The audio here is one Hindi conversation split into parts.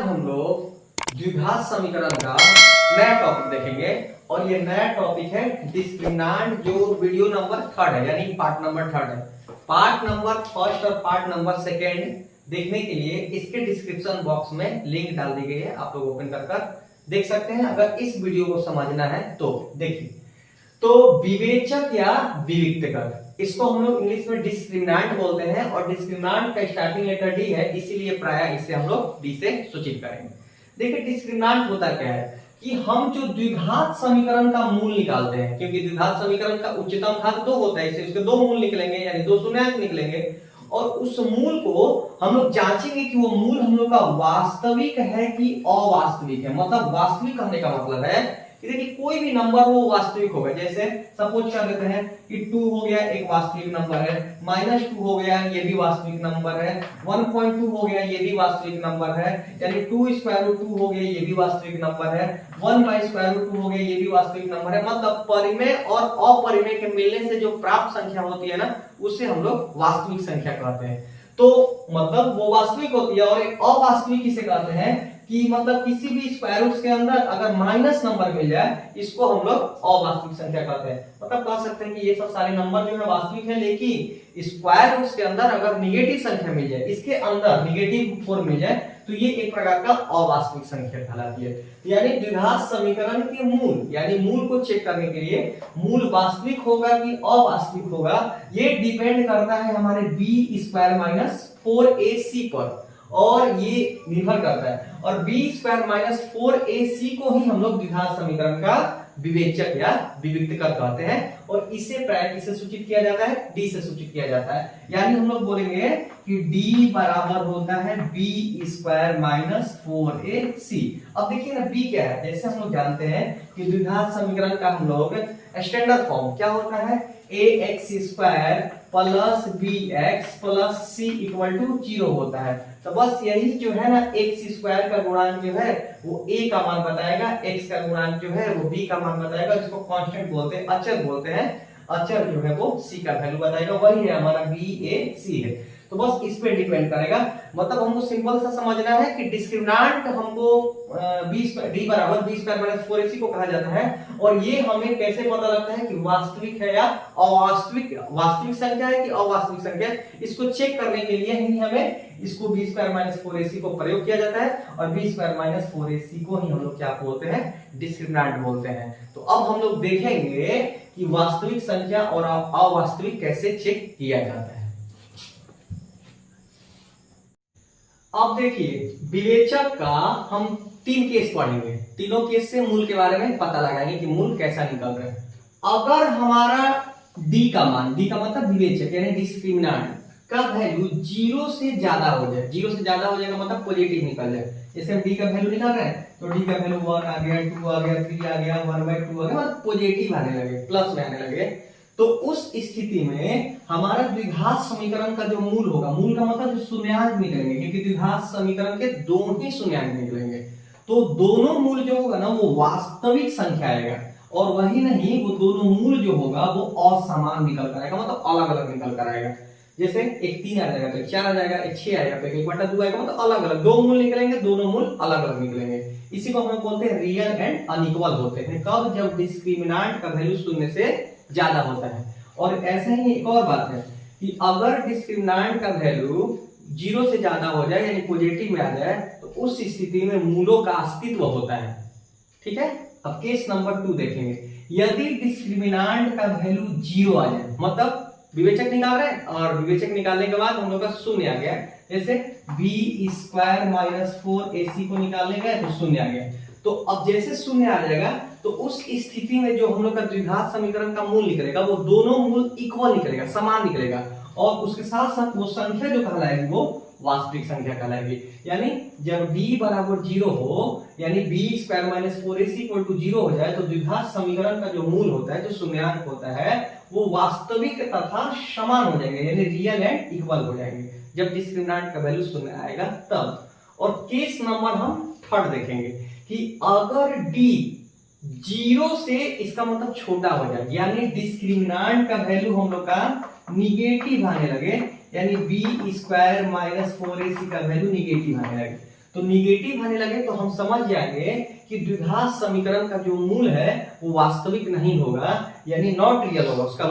हम लोग द्विघात समीकरण का नया टॉपिक देखेंगे और ये नया टॉपिक है डिस्क्रिमिनेंट, जो वीडियो नंबर 3 है, यानी पार्ट नंबर 3 है। पार्ट नंबर 1 और पार्ट नंबर 2 देखने के लिए इसके डिस्क्रिप्शन बॉक्स में लिंक डाल दी गई है, आप लोग ओपन कर देख सकते हैं। अगर इस वीडियो को समझना है तो देखिए, तो विवेचक या विविक्तकर, इसको हम लोग इंग्लिश में डिस्क्रिमिनेंट बोलते हैं और डिस्क्रिमिनेंट का स्टार्टिंग लेटर डी है, इसीलिए प्रायः इसे हम लोग डी से सूचित करेंगे। देखिए डिस्क्रिमिनेंट होता क्या है कि हम जो द्विघात समीकरण का मूल निकालते हैं, क्योंकि द्विघात समीकरण का उच्चतम घात 2 होता है, इससे उसके 2 मूल निकलेंगे यानी 2 शून्यांक निकलेंगे और उस मूल को हम लोग जांचेंगे कि वो मूल हम लोग का वास्तविक है कि अवास्तविक है। मतलब वास्तविक कहने का मतलब है कि देखिए कोई भी नंबर वो वास्तविक होगा। जैसे सपोज कर लेते हैं कि 2 हो गया, एक वास्तविक नंबर है, -2 हो गया, ये भी वास्तविक नंबर है, 1.2 हो गया, ये भी वास्तविक नंबर है, यानी 2√2 हो गया, ये भी वास्तविक नंबर है, 1/√2 हो गया, ये भी वास्तविक नंबर है। मतलब परिमेय और अपरिमेय के मिलने से जो प्राप्त संख्या होती है ना, उसे हम लोग वास्तविक संख्या कहते हैं। तो मतलब वो वास्तविक होती है। और एक अवास्तविक किसे कहते हैं कि मतलब किसी भी स्क्वायर रूट्स के अंदर अगर माइनस नंबर मिल जाए, इसको हम लोग अवास्तविक संख्या कहते हैं। मतलब कह सकते हैं कि ये सब सारे नंबर जो है वास्तविक है, लेकिन स्क्वायर रूट्स के अंदर अगर निगेटिव संख्या मिल जाए, इसके अंदर निगेटिव 4 मिल जाए, तो ये एक प्रकार का अवास्तविक संख्या कहलाती है। यानी द्विघात समीकरण के मूल, यानी मूल को चेक करने के लिए मूल वास्तविक होगा कि अवास्तविक होगा, ये डिपेंड करता है हमारे b² - 4ac पर, और ये निर्भर करता है। और b² - 4ac को ही हम लोग द्विघात समीकरण का विवेचक या विविक्तकर कहते हैं और इसे प्रायः किससे सूचित किया जाता है? d से सूचित किया जाता है। यानी हम लोग बोलेंगे कि d बराबर होता है b² - 4ac। अब देखिए ना b क्या है, जैसे हम लोग जानते हैं कि द्विघात समीकरण का हम लोग स्टैंडर्ड फॉर्म क्या होता है, ax² plus bx plus c equal to 0 होता है। तो बस यही जो है ना, x² का गुणांक जो है वो a का मान बताएगा, x का गुणांक जो है वो b का मान बताएगा, जिसको कांस्टेंट बोलते हैं, अचर बोलते हैं। अचर जो है वो c का वैल्यू बताएगा, वही है हमारा b(a)c है। तो बस इस पे डिपेंड करेगा। मतलब हमको सिंपल सा समझना है कि डिस्क्रिमिनेंट हमको d बराबर b² - 4ac को कहा जाता है, और ये हमें कैसे पता लगता है कि वास्तविक है या अवास्तविक, वास्तविक संख्या है कि अवास्तविक संख्या। इसको चेक करने के लिए ही हमें इसको b² - 4ac को प्रयोग किया जाता है, और b² - 4ac को ही हम लोग क्या बोलते हैं? डिस्क्रिमिनेंट बोलते हैं। तो अब हम लोग देखेंगे कि वास्तविक संख्या और अवास्तविक कैसे चेक किया जाता है। अब देखिए विवेचक का हम 3 केस पढ़ेंगे, तीनों केस से मूल के बारे में पता लगाएंगे कि मूल कैसा निकल रहा है। अगर हमारा d का मान, d का मतलब विवेचक यानी डिस्क्रिमिनेंट का वैल्यू 0 से ज्यादा हो जाए, 0 से ज्यादा हो जाएगा मतलब पॉजिटिव निकल जाए। जैसे हम d का वैल्यू निकाल रहे हैं तो d का वैल्यू 1 आ गया, 2 आ गया, 3 आ गया, 1/2 आ गया, मतलब पॉजिटिव आने लगे, प्लस में आने लगे, तो उस स्थिति में हमारा द्विघात समीकरण का जो मूल होगा, मूल का मतलब जो शून्यांक निकलेंगे, क्योंकि द्विघात समीकरण के दोनों ही शून्यांक निकलेंगे, तो दोनों मूल जो होगा ना वो वास्तविक संख्या आएगा। और वही नहीं, वो दोनों मूल जो होगा वो असमान निकल कर आएगा, मतलब अलग अलग निकल कर आएगा। जैसे एक 3 आ जाएगा तो एक 4 आ जाएगा, एक 6 आएगा तो 1/2 आएगा, मतलब अलग अलग 2 मूल निकलेंगे, दोनों मूल अलग अलग निकलेंगे। इसी को हम लोग बोलते हैं रियल एंड अनइक्वल होते हैं। कब? जब डिस्क्रिमिनेंट का वैल्यू 0 से ज्यादा होता है। और ऐसे ही एक और बात है कि अगर डिस्क्रिमिनेंट का वैल्यू 0 से ज्यादा हो जाए यानी पॉजिटिव में आ जाए, तो उस स्थिति में मूलों का अस्तित्व होता है। ठीक है। अब केस नंबर 2 देखेंगे। यदि डिस्क्रिमिनेंट का वैल्यू 0 आ जाए, मतलब विवेचक निकाल रहे हैं और विवेचक निकालने के बाद हम लोग का शून्य आ गया, जैसे b² - 4ac को निकालने गए तो शून्य आ गया। तो अब जैसे शून्य आ जाएगा तो उस स्थिति में जो हम लोग का द्विघात समीकरण का मूल निकलेगा वो दोनों मूल इक्वल निकलेगा, समान निकलेगा, और उसके साथ साथ वो संख्या जो कहलाएगी वो वास्तविक संख्या कहलाएगी। यानी जब d बराबर 0 हो, यानी b² - 4ac = 0 हो जाए, तो द्विघात समीकरण का जो मूल होता है, जो शून्यांक होता है, वो वास्तविक तथा समान हो जाएंगे, यानी रियल एंड इक्वल हो जाएंगे, जब डिस्क्रिमिनेंट का वैल्यू 0 आएगा तब। और केस नंबर हम 3 देखेंगे कि अगर d 0 से इसका मतलब छोटा हो जाए, यानी डिस्क्रिमिनेंट का वैल्यू हम लोग का निगेटिव आने लगे, यानी b² - 4ac का वैल्यू निगेटिव आने लगे, तो निगेटिव आने लगे तो हम समझ जाएंगे कि द्विघात समीकरण का जो मूल है वो वास्तविक नहीं होगा, यानी नॉट रियल होगा उसका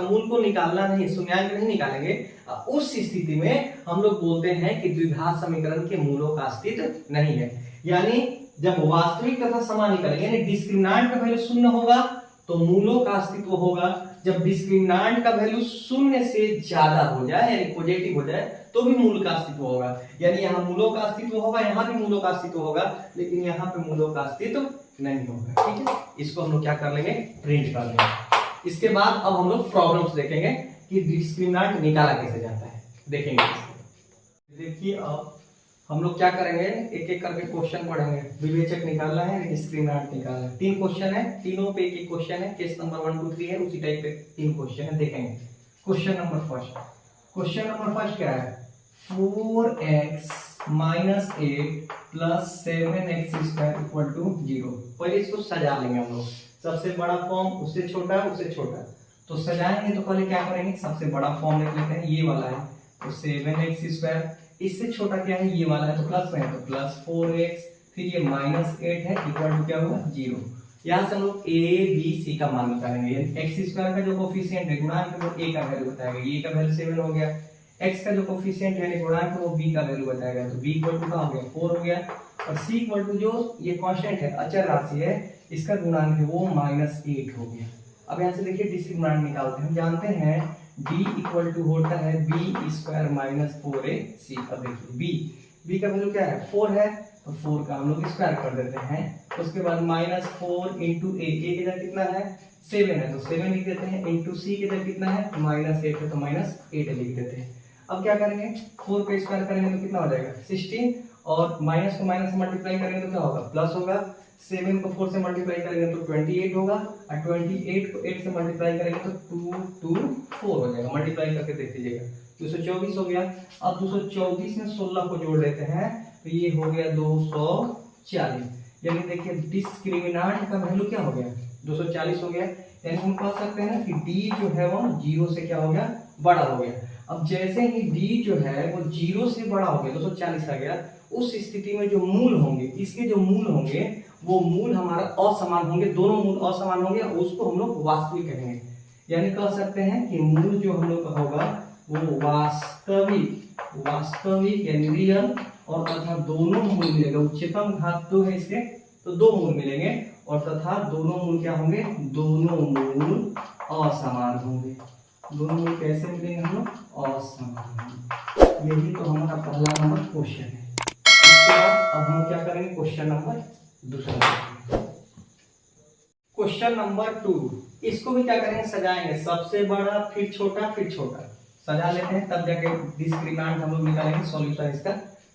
मूल को निकालना नहीं, शून्याङ्क नहीं निकालेंगे। उस स्थिति में हम लोग बोलते हैं कि द्विघात समीकरण के मूलों का अस्तित्व नहीं है। यानी जब वास्तविक तथा समान निकालेंगे, यानी डिस्क्रिमिनांट का वैल्यू शून्य होगा तो मूलों का अस्तित्व होगा। जब डिस्क्रिमिनांट का वैल्यू शून्य से ज्यादा हो जाए, यानी पॉजिटिव हो जाए, तो भी मूल का अस्तित्व होगा। यानी यहाँ मूलों का अस्तित्व होगा, यहाँ भी मूलों का अस्तित्व होगा, लेकिन यहाँ पे मूलों का अस्तित्व नहीं होगा। ठीक है, इसको हम लोग क्या कर लेंगे, प्रिंट कर लेंगे। इसके बाद अब हम लोग प्रॉब्लम्स देखेंगे कि डिस्क्रिमिनांट निकाला कैसे जाता है, देखेंगे। देखिए अब हम लोग क्या करेंगे, एक एक करके क्वेश्चन पढ़ेंगे। विवेचक निकालना है, डिस्क्रिमिनांट निकालना है। 3 क्वेश्चन है, तीनों पे एक क्वेश्चन है, केस नंबर 1 2 3 है, उसी टाइप पे 3 क्वेश्चन है, देखेंगे। क्वेश्चन नंबर फर्स्ट क्या है, 4x minus 8 plus 7x square equal to 0। पहले इसको सजा लेंगे हम लोग, सबसे बड़ा फॉर्म उससे छोटा उससे छोटा। तो सजाएंगे तो पहले क्या करेंगे, सबसे बड़ा फॉर्म लिख लेते हैं, ये वाला है तो 7x स्क्वायर, इससे छोटा क्या है, ये वाला है तो प्लस में है तो प्लस 4x, फिर ये माइनस 8 है इक्वल टू क्या होगा 0। यहाँ से हम लोग a b c का मान निकालेंगे। एक्स स्क्वायर का जो कोफिशिएंट है गुणांक वो a का वैल्यू बताएगा, a का वैल्यू 7 हो गया। x का जो कोफिशिएंट है गुणांक वो b का वैल्यू बताएगा, तो b इक्वल टू क्या हो गया 4 हो गया। और c इक्वल टू जो ये कांस्टेंट है, अचर राशि है, इसका गुणांक है वो -8 हो गया। अब यहाँ से देखिए डिस्क्रिमिनांट निकालते हैं। हम जानते हैं d इक्वल टू होता है b स्क्वायर माइनस 4ac। अब देखिए b का वैल्यू क्या है 4 है, तो 4 का हम लोग स्क्वायर कर देते हैं। उसके बाद -4 इंटू a की जगह कितना है 7 है, तो 7 लिख देते हैं, इंटू c की जगह कितना है -8 है, तो -8 लिख देते हैं। अब क्या करेंगे, 4 का स्क्वायर करेंगे तो कितना हो जाएगा 16, और माइनस को माइनस से मल्टीप्लाई करेंगे तो क्या होगा प्लस होगा। 7 को 4 से मल्टीप्लाई करेंगे तो 28 होगा, और 28 को 8 से मल्टीप्लाई करेंगे तो 2 2 4 हो जाएगा। मल्टीप्लाई करके देख लीजिएगा, 224 हो गया। अब 224 में 16 को जोड़ देते हैं तो ये हो गया 240। यानी देखिए डिस्क्रिमिनांट का वैल्यू क्या हो गया 240 हो गया। यानी हम कह सकते हैं कि d जो है वो 0 से क्या हो गया बड़ा हो गया। अब जैसे ही d जो है वो 0 से बड़ा हो गया 240 आ गया, उस स्थिति में जो मूल होंगे, इसके जो मूल होंगे वो मूल हमारा असमान होंगे, दोनों मूल असमान होंगे, उसको हम लोग वास्तविक कहेंगे। यानी कह सकते हैं कि मूल जो हम लोग का होगा वो वास्तविक यानी रियल, और तथा दोनों मूल मिलेगा। उच्चतम घात 2 है इसके, तो 2 मूल मिलेंगे, और तथा दोनों मूल क्या होंगे, दोनों मूल असमान होंगे। दोनों मूल कैसे मिलेंगे हम लोग, असमान। यही तो हमारा पहला नंबर क्वेश्चन है। इसके बाद अब हम क्या करेंगे, क्वेश्चन नंबर दूसरा, क्वेश्चन नंबर 2। इसको भी क्या करेंगे, सजाएंगे, सबसे बड़ा फिर छोटा फिर छोटा, सजा लेते हैं, तब जाके डिस्क्रिमिनांट हम लोग निकालेंगे सॉल्यूशन इसका।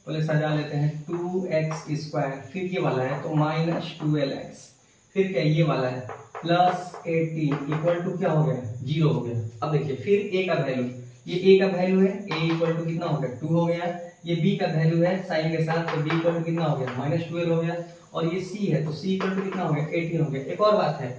पहले सजा लेते हैं 2x स्क्वायर, फिर ये वाला है तो -12x, फिर क्या ये वाला है +18 इक्वल टू क्या हो गया 0 हो गया। अब देखिए फिर a का वैल्यू, ये a का वैल्यू है, a इक्वल टू कितना हो गया 2 हो गया। ये b का वैल्यू है साइन के साथ, तो b इक्वल टू कितना हो गया -12 हो गया। और ये c है तो c इक्वल टू कितना हो गया 18 हो गया। एक और बात है,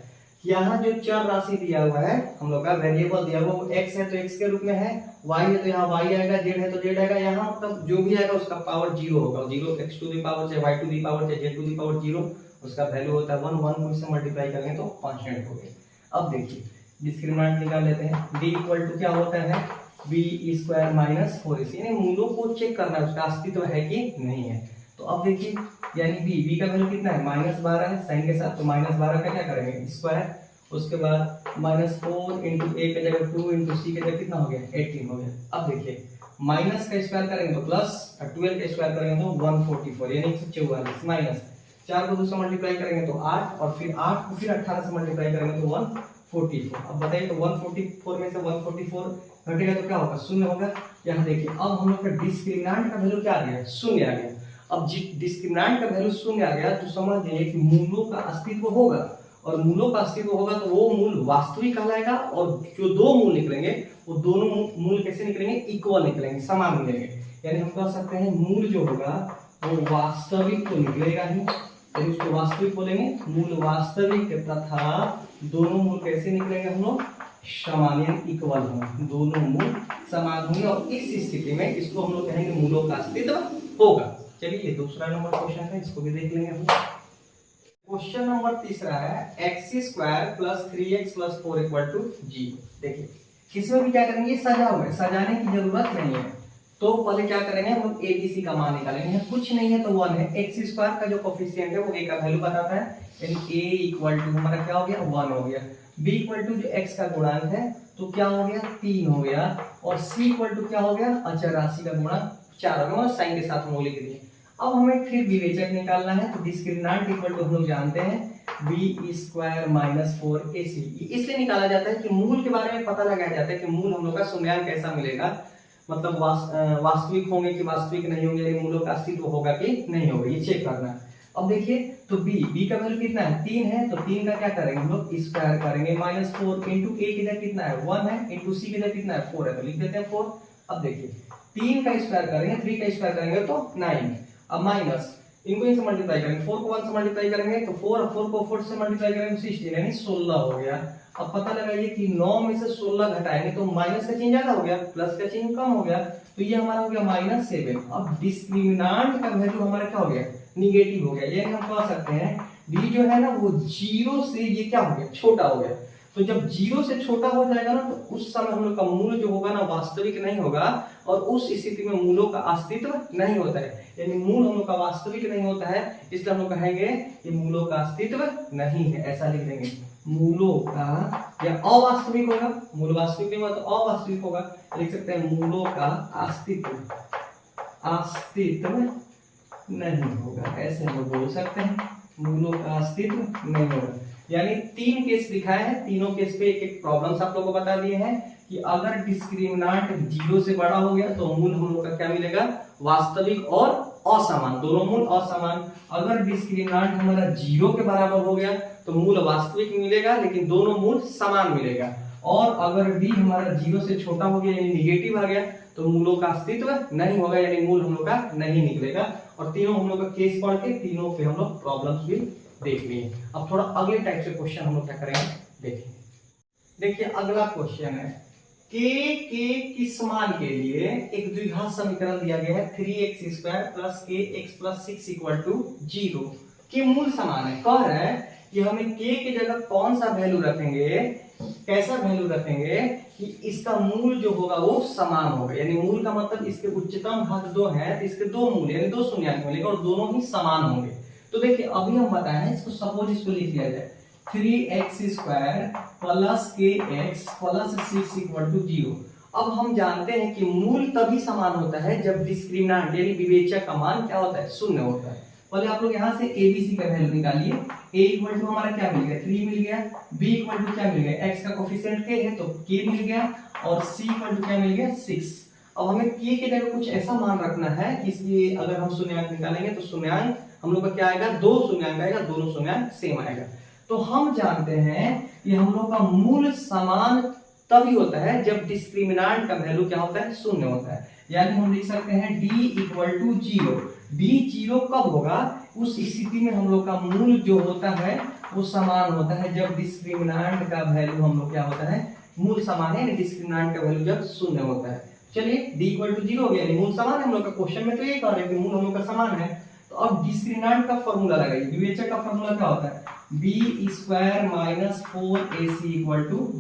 यहाँ जो चर राशि दिया हुआ है हम लोग का, वेरिएबल दिया हुआ वो x है तो x के रूप में है, y है तो यहाँ y आएगा, z है तो z आएगा। यहाँ मतलब जो भी आएगा उसका पावर 0 होगा, 0 x टू द पावर चाहे y टू द पावर चाहे z टू द पावर 0, उसका वैल्यू होता है 1 को इससे मल्टीप्लाई करेंगे तो कांस्टेंट हो गया। अब देखिए डिस्क्रिमिनांट निकाल लेते हैं, d इक्वल टू क्या होता है b स्क्वायर माइनस 4ac, यानी मूलों को चेक करना है उसका अस्तित्व है कि नहीं है। तो अब देखिए यानी b का वैल्यू कितना है -12 है साइन के साथ, तो -12 का क्या करेंगे स्क्वायर। उसके बाद -4 इंटू a की जगह 2 इंटू c की जगह कितना हो गया 18 हो गया। अब देखिए माइनस का स्क्वायर करेंगे तो प्लस, और 12 का स्क्वायर करेंगे तो 144 यानी 144 माइनस 4 को 2 से मल्टीप्लाई करेंगे तो 8, और फिर 8 को फिर 18 से मल्टीप्लाई करेंगे तो 144। अब बताइए तो 144 में से 144 घटेगा तो क्या होगा 0 होगा। यहाँ देखिए अब हम लोग का डिस्क्रिमिनांट का वैल्यू क्या आ गया 0 आ गया। अब डिस्क्रिमिनांट का वैल्यू 0 आ गया तो समझ जाइए कि मूलों का अस्तित्व होगा, और मूलों का अस्तित्व होगा तो वो मूल वास्तविक कहलाएगा। और जो 2 मूल निकलेंगे वो दोनों मूल कैसे निकलेंगे, इक्वल निकलेंगे, समान मिलेंगे। यानी हम कह सकते हैं मूल जो होगा वो वास्तविक तो निकलेगा ही, यानी उसको वास्तविक बोलेंगे, मूल वास्तविक, तथा दोनों मूल कैसे निकलेंगे हम लोग समान यानी इक्वल होंगे, दोनों मूल समान होंगे। और इस स्थिति में इसको हम लोग कहेंगे मूलों का अस्तित्व होगा। चलिए ये दूसरा नंबर क्वेश्चन है, इसको भी देख लेंगे हम। क्वेश्चन नंबर तीसरा है x² + 3x + 4 = 0। देखिए इसमें भी क्या करेंगे, सजा हुआ है, सजाने की जरूरत नहीं है। तो पहले क्या करेंगे हम लोग ABC का मान निकालेंगे, कुछ नहीं है तो 1 है। x² का जो कोफिशिएंट है वो a का वैल्यू बताता है, यानी a = हमारा क्या हो गया 1 हो गया। b = जो x का गुणांक है तो क्या हो गया 3 हो गया, और c = क्या हो गया अचर राशि का गुणांक 4 हो गया, साइन के साथ हम लोग लिख दिए। अब हमें फिर विवेचक निकालना है, तो डिस्क्रिमिनेंट = हम लोग जानते हैं b² - 4ac। इसलिए निकाला जाता है कि मूल के बारे में पता लगाया जाता है कि मूल हम लोग का शून्यांक कैसा मिलेगा, मतलब वास्तविक होंगे कि वास्तविक नहीं होंगे, यानी मूलों का अस्तित्व होगा कि नहीं होगा, ये चेक करना है। अब देखिए तो b का वैल्यू कितना है 3 है, तो 3 का क्या करेंगे हम लोग स्क्वायर करेंगे, -4 इंटू a किधर कितना है 1 है, इंटू c किधर कितना है 4 है, तो लिख देते हैं 4। अब देखिए 3 का स्क्वायर करेंगे, 3 का स्क्वायर करेंगे तो 9, अब माइनस इनको इनसे मल्टीप्लाई करेंगे, 4 को 1 से मल्टीप्लाई करेंगे तो 4 को 4 से मल्टीप्लाई करेंगे तो 16 यानी 16 हो गया। अब पता लगाइए कि 9 में से 16 घटाएंगे तो माइनस का चिन्ह ज्यादा हो गया, प्लस का चिन्ह कम हो गया, तो ये हमारा हो गया -7। अब डिस्क्रिमिनेंट का वैल्यू हमारा क्या हो गया निगेटिव हो गया, यानी हम कह सकते हैं d जो है ना वो 0 से ये क्या हो गया छोटा हो गया। तो जब 0 से छोटा हो जाएगा ना तो उस समय हम लोग का मूल जो होगा ना वास्तविक नहीं होगा, और उस स्थिति में मूलों का अस्तित्व नहीं होता है, यानी मूल हम लोग का वास्तविक नहीं होता है, इसलिए हम लोग कहेंगे कि मूलों का अस्तित्व नहीं है, ऐसा लिख देंगे मूलों का, या अवास्तविक होगा, मूल वास्तविक नहीं होगा तो अवास्तविक होगा, लिख सकते हैं मूलों का अस्तित्व नहीं होगा, ऐसे हम बोल सकते हैं मूलों का अस्तित्व नहीं होगा। यानी 3 केस दिखाए हैं, तीनों केस पे एक एक प्रॉब्लम्स आप लोगों को बता दिए हैं कि अगर डिस्क्रिमिनेंट 0 से बड़ा हो गया तो मूल हम लोग का क्या मिलेगा वास्तविक और असमान, दोनों मूल असमान। अगर डिस्क्रिमिनेंट हमारा 0 के बराबर हो गया तो मूल वास्तविक मिलेगा लेकिन दोनों मूल समान मिलेगा, और अगर d हमारा 0 से छोटा हो गया यानी निगेटिव आ गया तो मूलों का अस्तित्व नहीं होगा, यानी मूल हम लोग का नहीं निकलेगा। और तीनों हम लोग का केस पढ़ के तीनों पे हम लोग प्रॉब्लम्स भी देख लिए। अब थोड़ा अगले टाइप से क्वेश्चन हम लोग क्या करेंगे देखेंगे। देखिए अगला क्वेश्चन है के किस मान के लिए एक द्विघात समीकरण दिया गया है 3x² + kx + 6 = 0 के मूल समान है। कह रहे हैं कि हमें k की जगह कौन सा वैल्यू रखेंगे, कैसा वैल्यू रखेंगे कि इसका मूल जो होगा वो समान होगा, यानी मूल का मतलब इसके उच्चतम घात 2 है तो इसके 2 मूल यानी 2 शून्यांक मिलेगा और दोनों ही समान होंगे। तो देखिए अभी हम बताए हैं इसको, सपोज इसको लिख लिया जाए 3x² + kx + 6 = 0। अब हम जानते हैं कि मूल तभी समान होता है जब डिस्क्रिमिनेंट यानी विवेचक का मान क्या होता है शून्य होता है। पहले आप लोग यहाँ से ABC का वैल्यू निकालिए, a = हमारा क्या मिल गया 3 मिल गया, b = क्या मिल गया x का कोफिशिएंट k है तो k मिल गया, और c = क्या मिल गया 6। अब हमें k के जगह कुछ ऐसा मान रखना है कि इसलिए अगर हम शून्यांक निकालेंगे तो शून्यांक हम लोग का क्या आएगा 2 शून्यांक आएगा, दोनों शून्यांक सेम आएगा। तो हम जानते हैं कि हम लोग का मूल समान तभी होता है जब डिस्क्रिमिनेंट का वैल्यू क्या होता है शून्य होता है, यानी हम लिख सकते हैं d = 0। d 0 कब होगा, उस स्थिति में हम लोग का मूल जो होता है वो समान होता है जब डिस्क्रिमिनेंट का वैल्यू हम लोग क्या होता है मूल समान है, डिस्क्रिमिनेंट का वैल्यू जब शून्य होता है। चलिए d = 0 हो गया यानी मूल समान है हम लोग का, क्वेश्चन में तो ये कह रहे हैं कि मूल हम लोग का समान है। तो अब डिस्क्रिमिनेंट का फॉर्मूला लगाइए, विवेचक का फॉर्मूला क्या होता है b² - 4ac =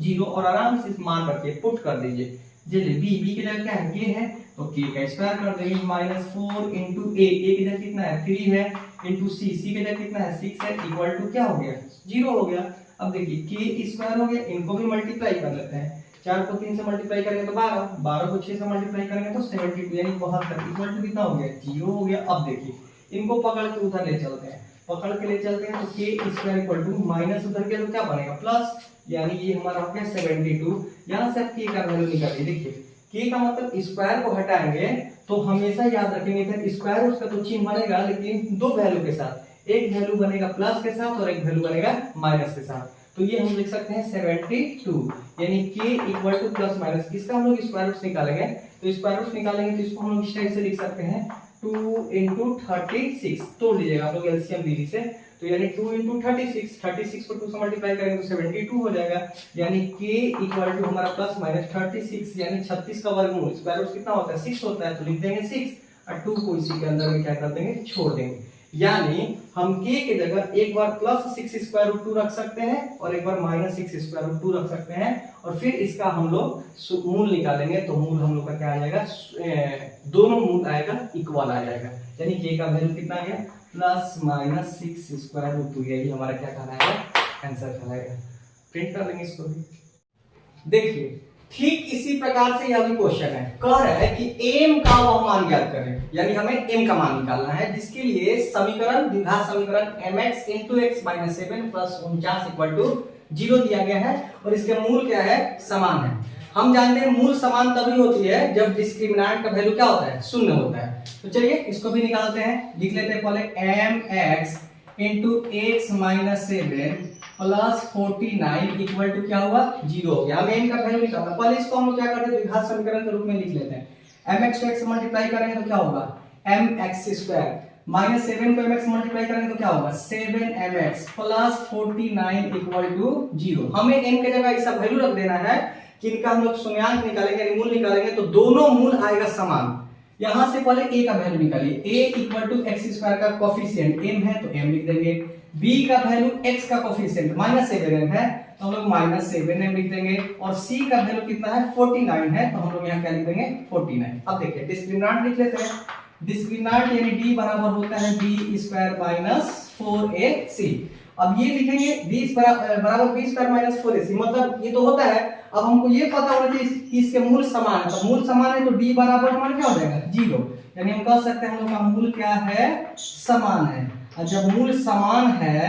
0, और आराम से इस मान रखिए पुट कर दीजिए। चलिए b की जगह क्या है k है तो k का स्क्वायर कर देंगे, -4 * a की जगह कितना है 3 है, इंटू c की जगह कितना है 6 है, इक्वल टू क्या हो गया 0 हो गया। अब देखिए k² हो गया, इनको भी मल्टीप्लाई कर लेते हैं, 4 को 3 से मल्टीप्लाई करेंगे तो 12, 12 को 6 से मल्टीप्लाई करेंगे तो 72 यानी 72 इक्वल टू कितना हो गया 0 हो गया। अब देखिए इनको पकड़ के उधर ले चलते हैं, पकड़ के ले चलते हैं तो k² इक्वल टू माइनस उधर के तो क्या बनेगा प्लस, यानी ये हमारा हो गया 72। यहाँ से आप k का वैल्यू निकालिए, देखिए k का मतलब स्क्वायर को हटाएंगे तो हमेशा याद रखेंगे फिर स्क्वायर उसका तो चिन्ह बनेगा लेकिन दो वैल्यू के साथ, एक वैल्यू बनेगा प्लस के साथ और एक वैल्यू बनेगा माइनस के साथ। तो ये हम लिख सकते हैं 72, यानी k equal two plus minus, इसका हम लोग स्क्वायर रूट निकालेंगे, तो स्क्वायर रूट निकालेंगे तो इसको हम लोग इस टाइप से लिख सकते हैं 2 × 36, तोड़ लीजिएगा आप लोग एलसीएम विधि से, तो यानी 2 × 36, 36 को 2 से मल्टीप्लाई करेंगे तो 72 हो जाएगा, यानी k इक्वल टू हमारा प्लस माइनस 36 यानी 36 का वर्गमूल, स्क्वायर रूट कितना होता है 6 होता है, तो लिख देंगे 6। और 2 को इसी के अंदर में क्या कर देंगे, छोड़ देंगे। यानी हम k की जगह एक बार प्लस 6 स्क्वायर रूट 2 रख सकते हैं और एक बार माइनस 6 स्क्वायर रूट 2 रख सकते हैं, और फिर इसका हम लोग मूल निकालेंगे तो मूल हम लोग का क्या आ जाएगा, दोनों मूल आएगा इक्वल आ जाएगा। यानी k का वैल्यू कितना आ गया, प्लस माइनस 6 स्क्वायर रूट 2, यही हमारा क्या कहलाएगा, आंसर कहलाएगा। प्रिंट कर लेंगे इसको भी। देखिए ठीक इसी प्रकार से यह भी क्वेश्चन है, कह रहा है कि m का वह मान ज्ञात करें, यानी हमें m का मान निकालना है, जिसके लिए समीकरण द्विघात समीकरण mx into x minus 7 plus 49 equal to 0 दिया गया है, और इसके मूल क्या है, समान है। हम जानते हैं मूल समान तभी होती है जब डिस्क्रिमिनेंट का वैल्यू क्या होता है, शून्य होता है। तो चलिए इसको भी निकालते हैं, लिख लेते हैं पहले mx into x minus 7 plus 49 equal to क्या हुआ, 0 हो गया। हमें m का वैल्यू निकालना, पहले इसको हम लोग क्या करते हैं, द्विघात समीकरण के रूप में लिख लेते हैं। mx को x मल्टीप्लाई करेंगे तो क्या होगा, mx स्क्वायर, माइनस 7 को mx मल्टीप्लाई करेंगे तो क्या होगा, 7mx प्लस 49 इक्वल टू 0। हमें m के जगह ऐसा वैल्यू रख देना है कि इनका हम लोग शून्यांक निकालेंगे, यानी मूल निकालेंगे तो दोनों मूल आएगा समान। यहां से पहले a का वैल्यू निकालिए, a equal to x square का कोफिशिएंट m है तो m लिख देंगे, b का वैल्यू x का कोफिशिएंट माइनस 7m है तो हम लोग माइनस 7m लिख देंगे, और c का वैल्यू कितना है, 49 है तो हम लोग यहाँ क्या लिख देंगे, 49। अब देखिए डिस्क्रिमिनेंट लिख लेते हैं, डिस्क्रिमिनेंट यानी d बराबर होता है b स्क्वायर माइनस 4ac। अब ये लिखेंगे b बराबर b स्क्वायर माइनस 4ac, मतलब ये तो होता है। अब हमको ये पता होना चाहिए कि इसके मूल समान है, तो मूल समान है तो d बराबर हमारा क्या हो जाएगा, 0। यानी हम कह सकते हैं हम लोग का मूल क्या है, समान है। और जब मूल समान है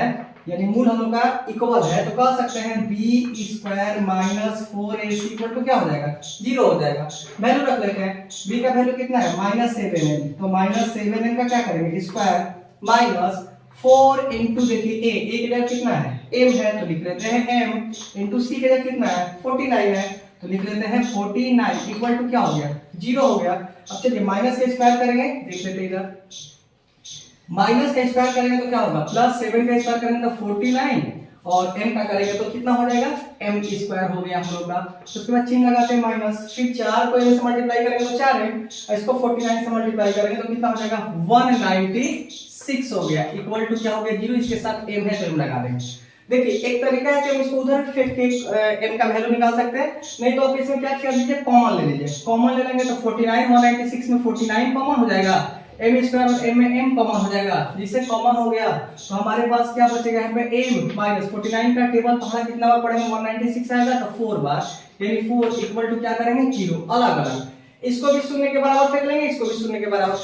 यानी मूल हम लोग का इक्वल है तो कह सकते हैं b square minus 4ac equal to क्या हो जाएगा, 0 हो जाएगा। वैल्यू रख लेते हैं, b का वैल्यू कितना है, माइनस 7m, तो माइनस 7m का क्या करेंगे, स्क्वायर माइनस 4 इंटू देखिए a की जगह कितना है, m है तो लिख लेते हैं m, इंटू c की जगह कितना है, 49 है तो लिख लेते हैं 49 इक्वल टू क्या हो गया, 0 हो गया। अब चलिए माइनस का स्क्वायर करेंगे, देख लेते हैं इधर, माइनस का स्क्वायर करेंगे तो क्या होगा, प्लस 7 का स्क्वायर करेंगे तो 49, और m का करेंगे तो कितना हो जाएगा, m स्क्वायर हो गया हम लोग का। उसके बाद चिन्ह लगाते हैं माइनस, फिर 4 को m से मल्टीप्लाई करेंगे तो 4m, इसको 49 से मल्टीप्लाई करेंगे तो कितना हो जाएगा, 196 हो गया, इक्वल टू क्या हो गया, 0, इसके साथ m है तो m लगा देंगे। देखिए एक तरीका है कि हम इसको उधर फेंक के m का वैल्यू निकाल सकते हैं, नहीं तो आप इसमें क्या कर लीजिए, कॉमन ले लीजिए। कॉमन ले लेंगे तो 49 196 में 49 कॉमन हो जाएगा, m स्क्वायर और m में m कॉमन हो जाएगा, जिससे कॉमन हो गया तो हमारे पास क्या बचेगा, यहाँ पे m माइनस 49 का टेबल पहला कितना बार पढ़ेंगे, 196 आएगा तो 4 बार, यानी 4 इक्वल टू क्या करेंगे, 0 अलग अलग। इसको भी शून्य के बराबर फेंक लेंगे, इसको भी शून्य के बराबर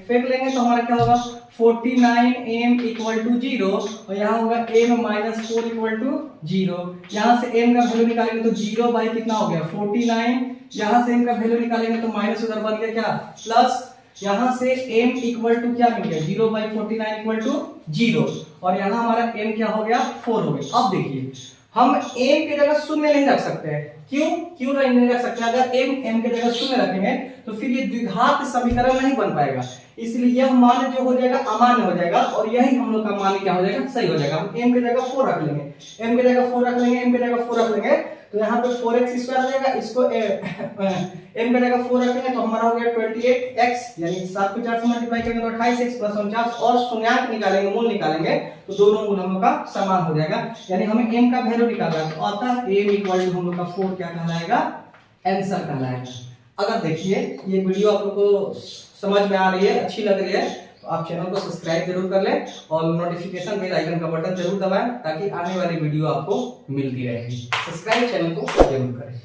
फेंक लेंगे तो हमारा क्या होगा, 49m इक्वल टू 0, और यहाँ होगा m माइनस 4 इक्वल टू 0। यहाँ से m का वैल्यू निकालेंगे तो 0 बाई कितना हो गया, 49। यहाँ से m का वैल्यू निकालेंगे तो माइनस उधर बन गया क्या, प्लस। यहाँ से m इक्वल टू क्या मिल गया, 0 बाई 49 इक्वल टू 0, और यहाँ हमारा m क्या हो गया, 4 हो गया। अब देखिए हम m की जगह शून्य नहीं रख सकते हैं, क्यों नहीं रख सकते, अगर m की जगह शून्य रखेंगे तो फिर ये द्विघात समीकरण नहीं बन पाएगा, इसलिए यह मान जो हो जाएगा अमान्य हो जाएगा, और यही हम लोग का मान क्या हो जाएगा, सही हो जाएगा। हम m की जगह 4 रख लेंगे, m की जगह 4 रख लेंगे, m की जगह 4 रख लेंगे तो यहाँ पे 4x स्क्वायर हो जाएगा, इसको m की जगह 4 रखेंगे तो हमारा हो गया 28x, यानी 7 को 4 से मल्टीप्लाई करेंगे तो 28x प्लस 49, और शून्यांक निकालेंगे, मूल निकालेंगे तो दोनों मूल हम लोग का समान हो जाएगा। यानी हमें m का वैल्यू निकालना है, तो अतः m इक्वल टू हम लोग का 4 क्या कहलाएगा, आंसर कहलाएगा। अगर देखिए ये वीडियो आप लोग को समझ में आ रही है, अच्छी लग रही है, तो आप चैनल को सब्सक्राइब जरूर कर लें और नोटिफिकेशन बेल आइकन का बटन जरूर दबाएं ताकि आने वाली वीडियो आपको मिलती रहेगी। सब्सक्राइब चैनल को जरूर करें।